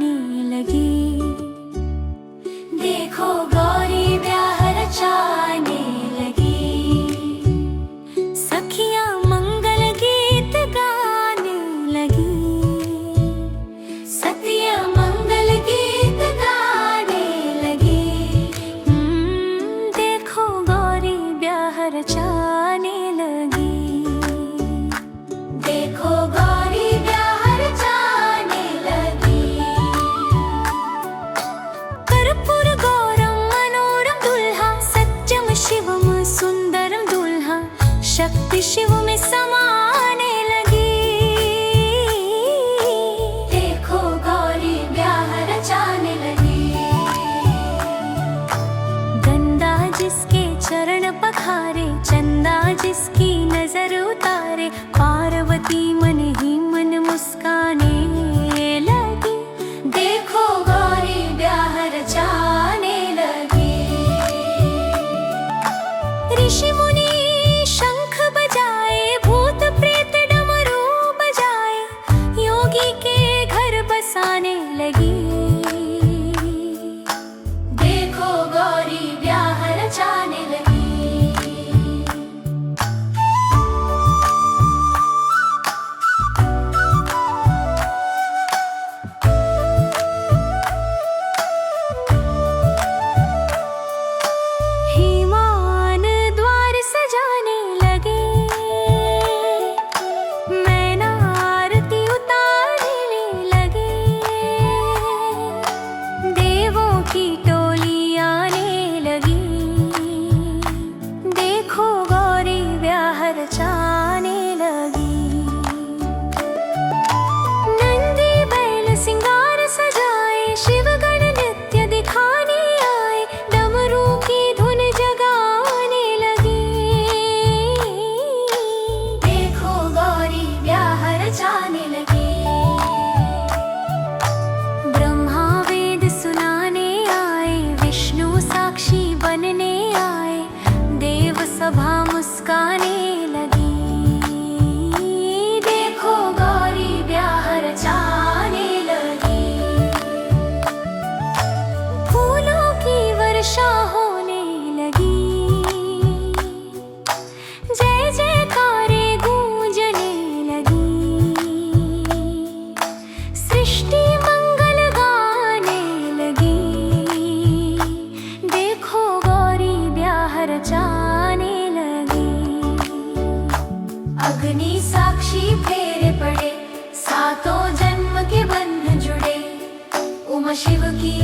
गाने लगी। देखो गौरी ब्याह रचाने लगी, सखियां मंगल गीत गाने लगी, सतिया मंगल गीत गाने लगी। देखो गौरी ब्याह रचाने लगी। देखो गौरी ब्याह रचाने लगी। कर्पूर गौरम मनोरम दुल्हा, सत्यम शिवम सुंदरम दुल्हा, शक्ति शिव में समाने लगी। देखो गौरी ब्याह रचाने लगी। गंगा जिसके चरण पखारे, चंदा जिसकी नजर उतारे, पार्वती मन ही मन मुस्काने लगी। देखो गौरी ब्याह रचाने लगी। ऋषि मुनि शंख बजाए, भूत प्रेत डमरू बजाए, योगी के घर बसाने लगी। देखो गौरी ब्याह रचाने लगी। हिमान द्वार सजाने लगे, मैना आरती उतारने लगे, देवों की टोली आने लगी। देखो गौरी ब्याह रचाने लगी। नंदी बैल सिंगार सजाए, शिवगण नृत्य दिखाने आए, डमरू की धुन जगाने लगी। देखो गौरी ब्याह रचाने लगी। ब्रह्मा वेद सुनाने आए, विष्णु साक्षी बनने आए, देव सभा मुस्काने लगी। देखो गौरी ब्याह रचाने लगी। फूलों की वर्षा होने लगी, जय जयकारे गूंजने लगी, सृष्टि मंगल गाने लगी। देखो गौरी ब्याह रचाने लगी। अग्नि साक्षी फेरे पड़े, सातों जन्म के बंधन जुड़े, उमा शिव की